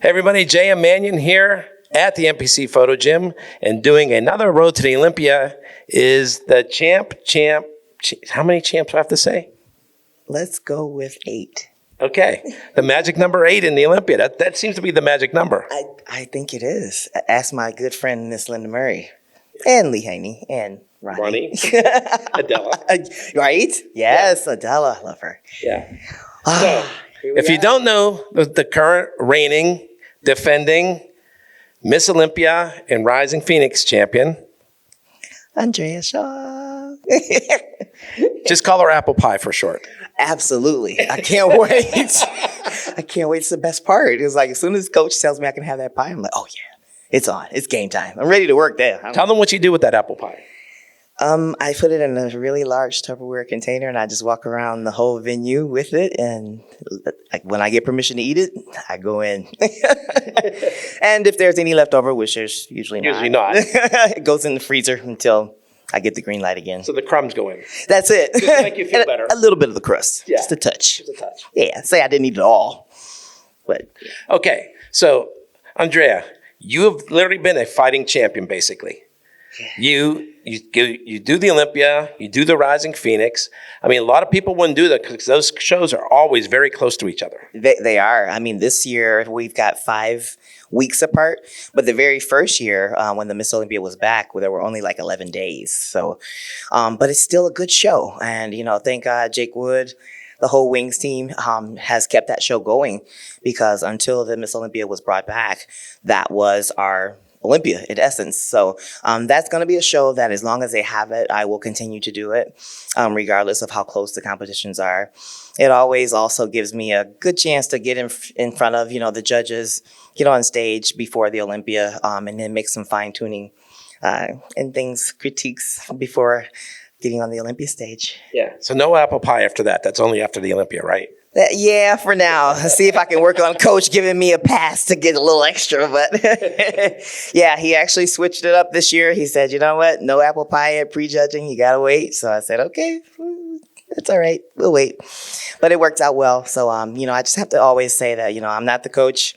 Everybody, J.M. Mannion here at the NPC Photo Gym, and doing another Road to the Olympia is the champ. How many champs do I have to say? Let's go with 8. Okay, the magic number 8 in the Olympia. That seems to be the magic number. I think it is. Ask my good friend, Miss Linda Murray, and Lee Haney, and Ronnie. Adela. Right? Yes, yeah. Adela. Love her. Yeah. So, if you don't know the current reigning, defending Miss Olympia and Rising Phoenix champion, Andrea Shaw. Just call her Apple Pie for short. Absolutely. I can't wait. I can't wait. It's the best part. It's like as soon as coach tells me I can have that pie, I'm like, oh yeah, it's on. It's game time. I'm ready to work there. Tell them what you do with that apple pie. I put it in a really large Tupperware container and I just walk around the whole venue with it. And when I get permission to eat it, I go in. And if there's any leftover, which there's usually not, it goes in the freezer until I get the green light again. So the crumbs go in. That's it. Just to make you feel better. A little bit of the crust. Yeah. Just a touch. Just a touch. Yeah. Say I didn't eat it all. But okay. So, Andrea, you have literally been a fighting champion, basically. Yeah. You do the Olympia, you do the Rising Phoenix. I mean, a lot of people wouldn't do that because those shows are always very close to each other. They are. I mean, this year we've got 5 weeks apart, but the very first year when the Miss Olympia was back, there were only like 11 days. So, but it's still a good show. And, thank God Jake Wood, the whole Wings team has kept that show going because until the Miss Olympia was brought back, that was our Olympia in essence. So that's going to be a show that as long as they have it, I will continue to do it regardless of how close the competitions are. It always also gives me a good chance to get in front of, the judges, get on stage before the Olympia and then make some fine tuning and critiques before getting on the Olympia stage. Yeah. So no apple pie after that. That's only after the Olympia, right? Yeah, for now. See if I can work on coach giving me a pass to get a little extra. But yeah, he actually switched it up this year. He said, you know what? No apple pie at prejudging. You got to wait. So I said, okay, that's all right. We'll wait. But it worked out well. So, I just have to always say that, I'm not the coach.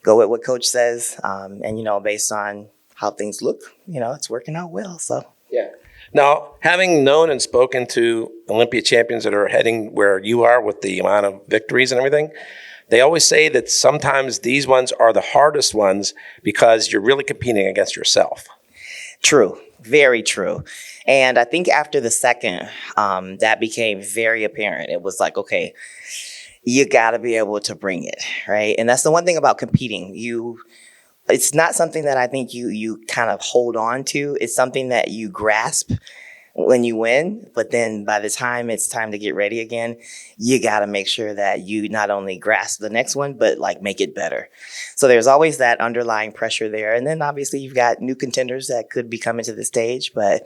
Go with what coach says. And, based on how things look, it's working out well. So, yeah. Now, having known and spoken to Olympia champions that are heading where you are with the amount of victories and everything, they always say that sometimes these ones are the hardest ones because you're really competing against yourself. True. Very true. And I think after the second, that became very apparent. It was like, okay, you got to be able to bring it, right? And that's the one thing about competing. It's not something that I think you kind of hold on to. It's something that you grasp when you win, but then by the time it's time to get ready again, you got to make sure that you not only grasp the next one, but make it better. So there's always that underlying pressure there. And then obviously you've got new contenders that could be coming to the stage, but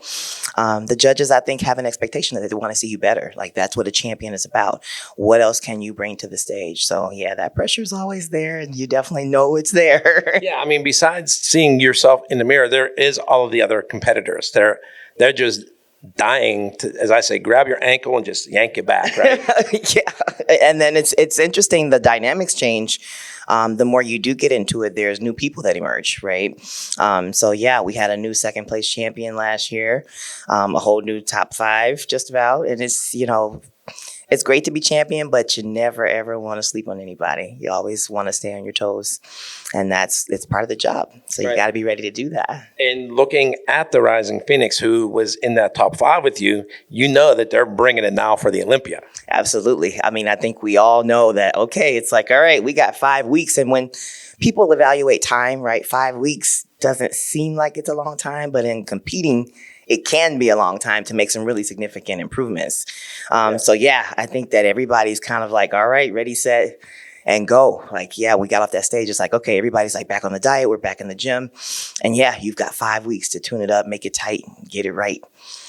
the judges, I think, have an expectation that they want to see you better. That's what a champion is about. What else can you bring to the stage? So yeah, that pressure is always there and you definitely know it's there. Yeah. I mean, besides seeing yourself in the mirror, there is all of the other competitors. They're just dying to, as I say, grab your ankle and just yank it back, right? Yeah. And then it's interesting, the dynamics change. The more you do get into it, there's new people that emerge, right? So yeah, we had a new second place champion last year, a whole new top 5 just about. And it's great to be champion, but you never, ever want to sleep on anybody. You always want to stay on your toes. And it's part of the job. So you got to be ready to do that. And looking at the Rising Phoenix, who was in that top 5 with you, you know that they're bringing it now for the Olympia. Absolutely. I mean, I think we all know that, okay, it's like, all right, we got 5 weeks. And when people evaluate time, right, 5 weeks doesn't seem like it's a long time, but in competing, it can be a long time to make some really significant improvements. So yeah, I think that everybody's kind of like, all right, ready, set, and go. We got off that stage. It's like, okay, everybody's back on the diet. We're back in the gym. And yeah, you've got 5 weeks to tune it up, make it tight, get it right.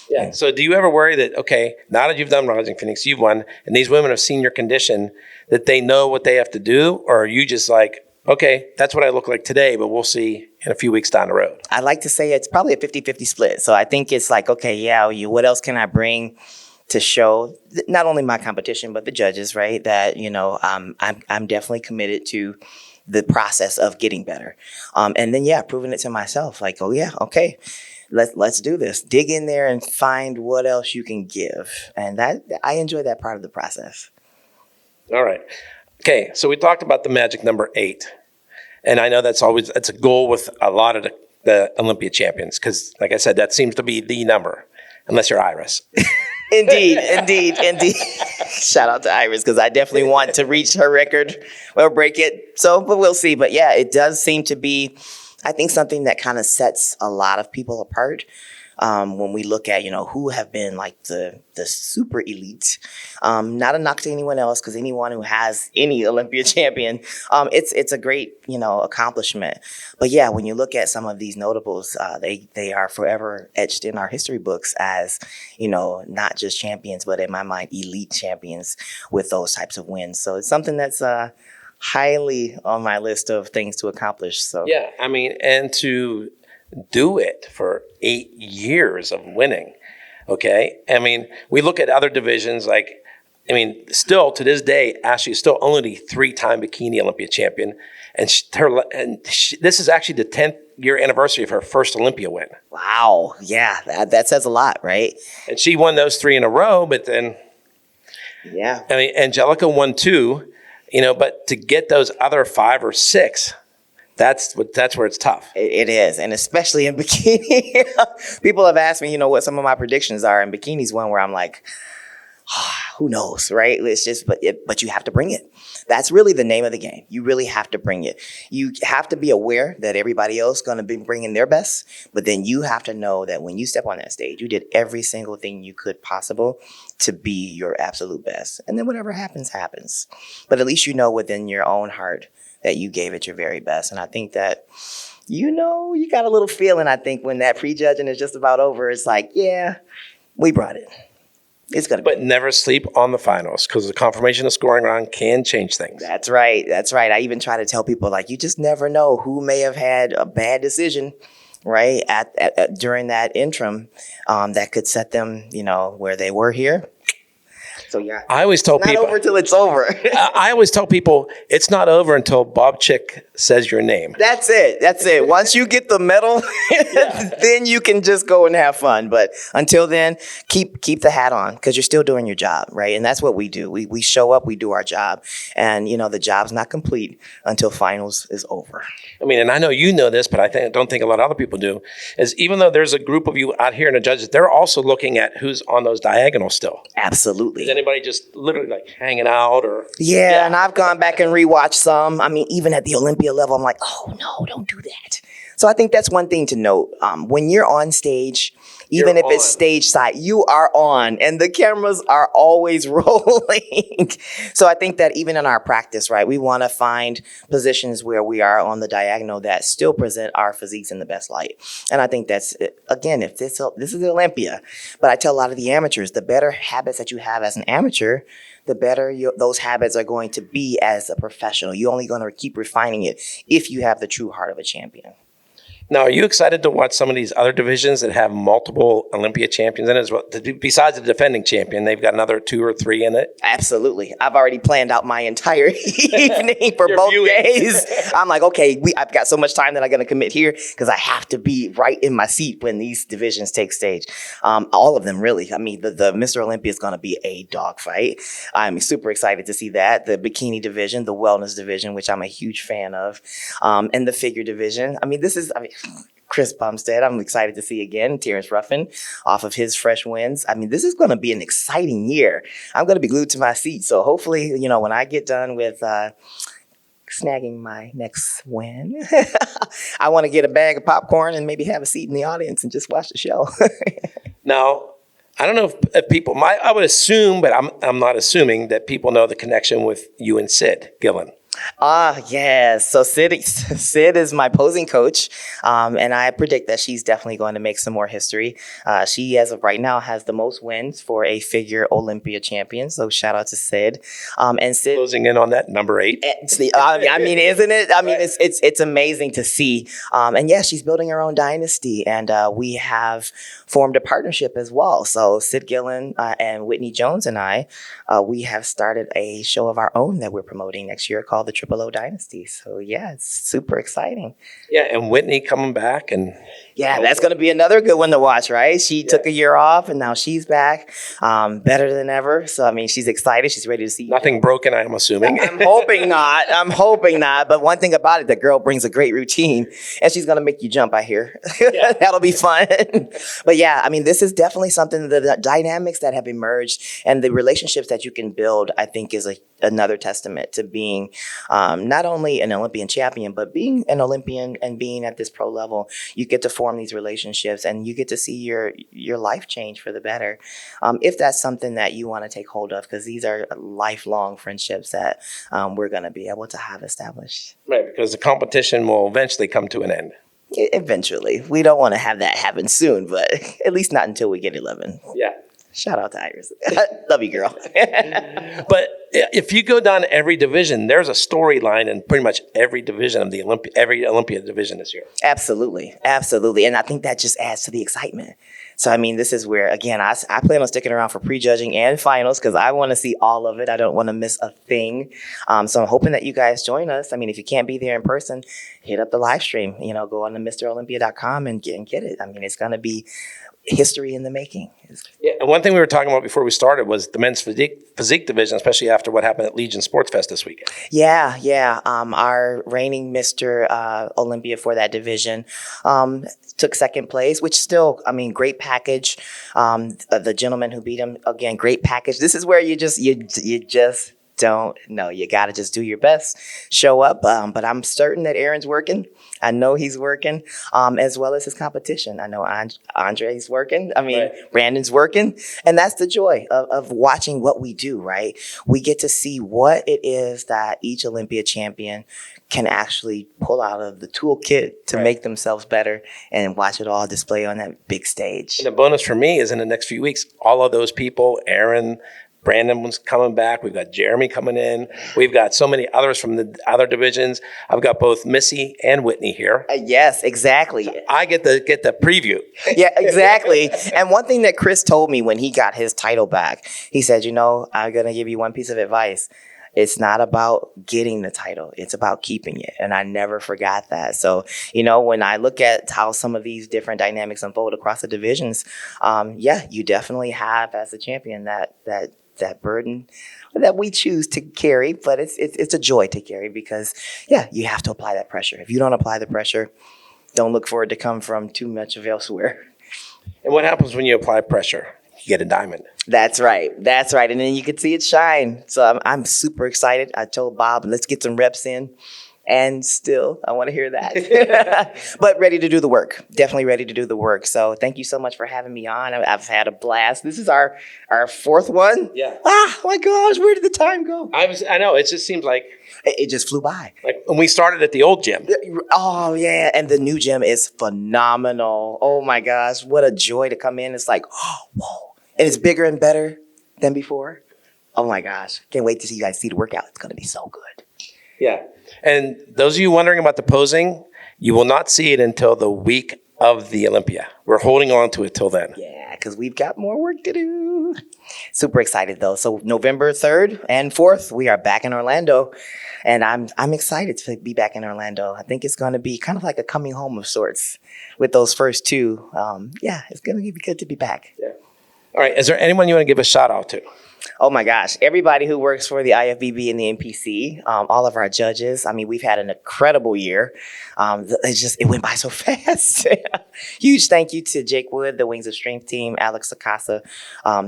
Yeah. So do you ever worry that, okay, now that you've done Rising Phoenix, you've won, and these women have seen your condition, that they know what they have to do? Or are you just like, okay, that's what I look like today, but we'll see in a few weeks down the road? I like to say it's probably a 50-50 split. So I think it's like, okay, yeah, what else can I bring to show not only my competition, but the judges, right? That, I'm definitely committed to the process of getting better. And then, proving it to myself, like, oh yeah, okay, let's do this. Dig in there and find what else you can give. And that I enjoy that part of the process. All right. Okay, so we talked about the magic number 8. And I know that's a goal with a lot of the Olympia champions because, like I said, that seems to be the number, unless you're Iris. Indeed. Shout out to Iris because I definitely want to reach her record or break it. So, but we'll see. But yeah, it does seem to be, I think, something that kind of sets a lot of people apart. When we look at, who have been like the super elite, not a knock to anyone else, because anyone who has any Olympia champion, it's a great, accomplishment. But yeah, when you look at some of these notables, they are forever etched in our history books as, not just champions, but in my mind, elite champions with those types of wins. So it's something that's highly on my list of things to accomplish. So yeah, I mean, and to do it for 8 years of winning. Okay. I mean, we look at other divisions still to this day, Ashley is still only 3-time bikini Olympia champion. And this is actually the 10th year anniversary of her first Olympia win. Wow. Yeah. That says a lot, right? And she won those 3 in a row, but then, yeah, I mean, Angelica won 2, but to get those other 5 or 6, that's where it's tough. It is, and especially in bikini. People have asked me, what some of my predictions are, and bikini's one where I'm like, who knows, right? It's just, but you have to bring it. That's really the name of the game. You really have to bring it. You have to be aware that everybody else is going to be bringing their best, but then you have to know that when you step on that stage, you did every single thing you could possible to be your absolute best. And then whatever happens, happens. But at least you know within your own heart that you gave it your very best. And I think that, you got a little feeling, I think, when that prejudging is just about over, it's like, yeah, we brought it. It's going to be. But never sleep on the finals because the confirmation of scoring round can change things. That's right. I even try to tell people, like, you just never know who may have had a bad decision, right, at during that interim that could set them, where they were here. So yeah, I always tell people, not over till it's over. I always tell people it's not over until Bob Chick says your name. That's it. Once you get the medal, then you can just go and have fun. But until then, keep the hat on because you're still doing your job, right? And that's what we do. We show up, we do our job, and the job's not complete until finals is over. I mean, and I know you know this, but I don't think a lot of other people do. Is even though there's a group of you out here and the judges, they're also looking at who's on those diagonals still. Absolutely. Is anybody just literally like hanging out or? Yeah, and I've gone back and rewatched some. I mean, even at the Olympia level, I'm like, oh no, don't do that. So I think that's one thing to note. When you're on stage, even if it's stage side, you are on and the cameras are always rolling. So I think that even in our practice, right, we want to find positions where we are on the diagonal that still present our physiques in the best light. And I think that's, again, if this is the Olympia, but I tell a lot of the amateurs, the better habits that you have as an amateur, the better those habits are going to be as a professional. You're only going to keep refining it if you have the true heart of a champion. Now, are you excited to watch some of these other divisions that have multiple Olympia champions in it as well? Besides the defending champion, they've got another 2 or 3 in it? Absolutely. I've already planned out my entire evening for both days. I'm like, okay, I've got so much time that I'm going to commit here because I have to be right in my seat when these divisions take stage. All of them, really. I mean, the Mr. Olympia is going to be a dogfight. I'm super excited to see that. The bikini division, the wellness division, which I'm a huge fan of, and the figure division. Chris Bumstead, I'm excited to see again. Terrence Ruffin off of his fresh wins. I mean, this is going to be an exciting year. I'm going to be glued to my seat. So hopefully, when I get done with snagging my next win, I want to get a bag of popcorn and maybe have a seat in the audience and just watch the show. Now, I don't know if people, I would assume, but I'm not assuming that people know the connection with you and Sid Gillen. Yes. So Sid is my posing coach, and I predict that she's definitely going to make some more history. She, as of right now, has the most wins for a figure Olympia champion. So shout out to Sid. And Sid closing in on that number 8. I mean, isn't it? I mean, it's amazing to see. And yeah, she's building her own dynasty, and we have formed a partnership as well. So Sid Gillen and Whitney Jones and I, we have started a show of our own that we're promoting next year called the Triple O Dynasty. So yeah, it's super exciting. Yeah, and Whitney coming back, and Yeah, that's going to be another good one to watch, right? She took a year off, and now she's back, better than ever. So, I mean, she's excited. She's ready to see. nothing broken, I'm assuming. I'm hoping not. I'm hoping not. But one thing about it, the girl brings a great routine, and she's going to make you jump, I hear. Yeah. That'll be fun. But yeah, I mean, this is definitely something, the dynamics that have emerged and the relationships that you can build, I think is another testament to being not only an Olympian champion, but being an Olympian and being at this pro level. You get to form these relationships and you get to see your life change for the better. If that's something that you want to take hold of, because these are lifelong friendships that we're going to be able to have established. Right, because the competition will eventually come to an end. Eventually. We don't want to have that happen soon, but at least not until we get 11. Yeah. Shout out to Iris. Love you, girl. But if you go down every division, there's a storyline in pretty much every division of the every Olympia division this year. Absolutely. Absolutely. And I think that just adds to the excitement. So, I mean, this is where, again, I plan on sticking around for prejudging and finals because I want to see all of it. I don't want to miss a thing. So I'm hoping that you guys join us. I mean, if you can't be there in person, hit up the live stream. You know, go on to MrOlympia.com and get it. I mean, it's going to be history in the making. Yeah, and one thing we were talking about before we started was the men's physique division, especially after what happened at Legion Sports Fest this weekend. Yeah. Our reigning Mr. Olympia for that division took second place, which still, I mean, great package. The gentleman who beat him, again, great package. This is where you just don't know. You got to just do your best, show up. But I'm certain that Aaron's working. I know he's working, as well as his competition. I know Andre's working. I mean, right. Brandon's working. And that's the joy of watching what we do, right? We get to see what it is that each Olympia champion can actually pull out of the toolkit to make themselves better and watch it all display on that big stage. And the bonus for me is in the next few weeks, all of those people, Aaron, Brandon was coming back. We've got Jeremy coming in. We've got so many others from the other divisions. I've got both Missy and Whitney here. Yes, exactly. So I get the preview. Yeah, exactly. And one thing that Chris told me when he got his title back, he said, you know, I'm going to give you one piece of advice. It's not about getting the title. It's about keeping it. And I never forgot that. So, you know, when I look at how some of these different dynamics unfold across the divisions, you definitely have as a champion that burden that we choose to carry, but it's a joy to carry because, you have to apply that pressure. If you don't apply the pressure, don't look for it to come from too much of elsewhere. And what happens when you apply pressure? You get a diamond. That's right. And then you can see it shine. So I'm super excited. I told Bob, let's get some reps in. And still, I want to hear that. But ready to do the work. Definitely ready to do the work. So thank you so much for having me on. I've had a blast. This is our fourth one. Yeah. Ah, my gosh, where did the time go? I know. It just seems like it just flew by. Like when we started at the old gym. Oh, yeah. And the new gym is phenomenal. Oh, my gosh. What a joy to come in. It's like, oh, whoa. And it's bigger and better than before. Oh, my gosh. Can't wait to see you guys see the workout. It's going to be so good. Yeah. And those of you wondering about the posing, you will not see it until the week of the Olympia. We're holding on to it till then. Yeah, because we've got more work to do. Super excited, though. So November 3rd and 4th, we are back in Orlando. And I'm excited to be back in Orlando. I think it's going to be kind of like a coming home of sorts with those first two. It's going to be good to be back. Yeah. All right. Is there anyone you want to give a shout out to? Oh my gosh, everybody who works for the IFBB and the NPC, all of our judges. I mean, we've had an incredible year. It went by so fast. Huge thank you to Jake Wood, the Wings of Strength team, Alex Sakasa.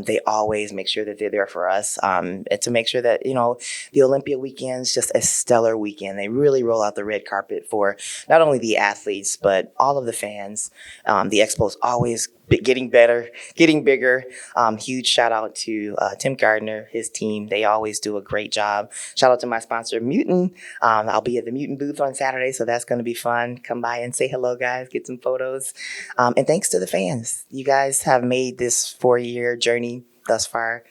They always make sure that they're there for us and to make sure that, you know, the Olympia weekend's just a stellar weekend. They really roll out the red carpet for not only the athletes, but all of the fans. The expo's always getting better, getting bigger. Huge shout out to Tim Gardner, his team. They always do a great job. Shout out to my sponsor, Mutant. I'll be at the Mutant booth on Saturday, so that's going to be fun. Come by and say hello, guys. Get some photos. And thanks to the fans. You guys have made this 4-year journey thus far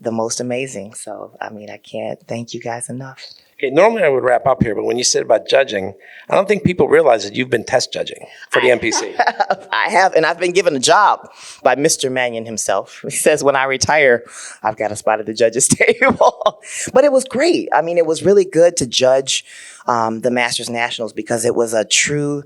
the most amazing. So, I mean, I can't thank you guys enough. Okay, normally I would wrap up here, but when you said about judging, I don't think people realize that you've been test judging for the NPC. I have, and I've been given a job by Mr. Mannion himself. He says when I retire, I've got a spot at the judges' table. But it was great. I mean, it was really good to judge the Masters Nationals because it was a true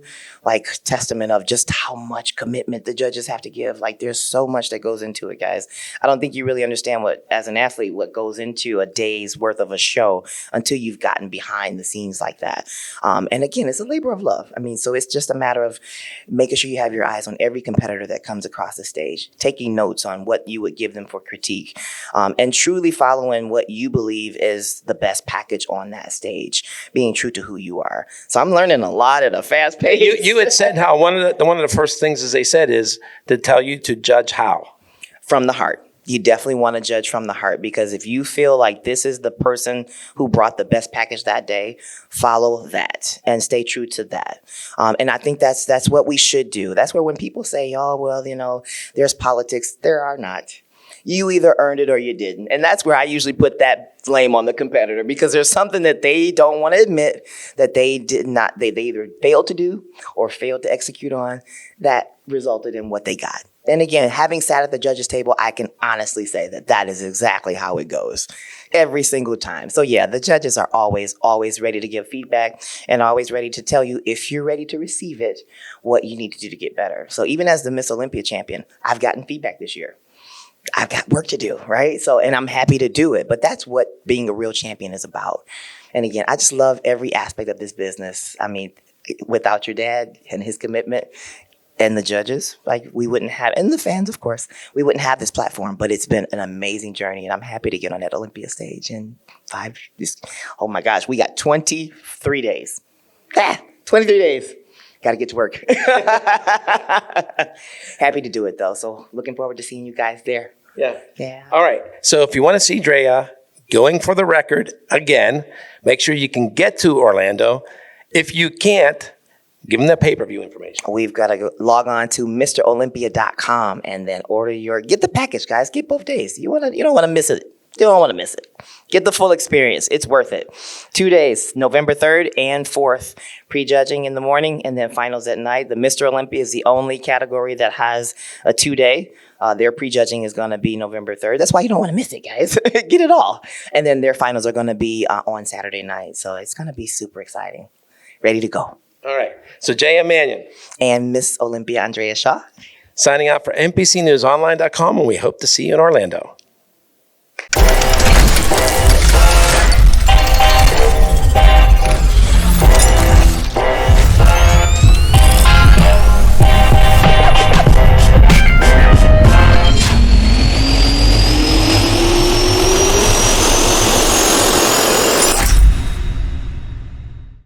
testament of just how much commitment the judges have to give. Like there's so much that goes into it, guys. I don't think you really understand as an athlete, what goes into a day's worth of a show until you've gotten behind the scenes like that. And again, it's a labor of love. I mean, so it's just a matter of making sure you have your eyes on every competitor that comes across the stage, taking notes on what you would give them for critique, and truly following what you believe is the best package on that stage, being true to who you are. So I'm learning a lot at a fast pace. You had said how one of the first things, as they said, is to tell you to judge how? From the heart. You definitely want to judge from the heart, because if you feel like this is the person who brought the best package that day, follow that and stay true to that. And I think that's what we should do. That's where when people say, oh, well, there's politics, there are not. You either earned it or you didn't. And that's where I usually put that blame on the competitor, because there's something that they don't want to admit that they did not, they either failed to do or failed to execute on that resulted in what they got. And again, having sat at the judges' table, I can honestly say that is exactly how it goes every single time. So yeah, the judges are always ready to give feedback and always ready to tell you, if you're ready to receive it, what you need to do to get better. So even as the Miss Olympia champion, I've gotten feedback this year. I've got work to do, right? So, and I'm happy to do it, but that's what being a real champion is about. And again, I just love every aspect of this business. I mean, without your dad and his commitment and the judges, we wouldn't have, and the fans, of course, we wouldn't have this platform, but it's been an amazing journey, and I'm happy to get on that Olympia stage in oh my gosh, we got 23 days. 23 days. Got to get to work. Happy to do it, though. So looking forward to seeing you guys there. Yeah. All right. So if you want to see Drea going for the record again, make sure you can get to Orlando. If you can't, give them the pay-per-view information. We've got to log on to MrOlympia.com and then get the package, guys. Get both days. You don't want to miss it. You don't want to miss it. Get the full experience. It's worth it. 2 days, November 3rd and 4th, prejudging in the morning and then finals at night. The Mr. Olympia is the only category that has a 2-day. Their prejudging is going to be November 3rd. That's why you don't want to miss it, guys. Get it all. And then their finals are going to be on Saturday night. So it's going to be super exciting. Ready to go. All right. So J.M. Mannion. And Miss Olympia Andrea Shaw. Signing out for NPCNewsOnline.com, and we hope to see you in Orlando.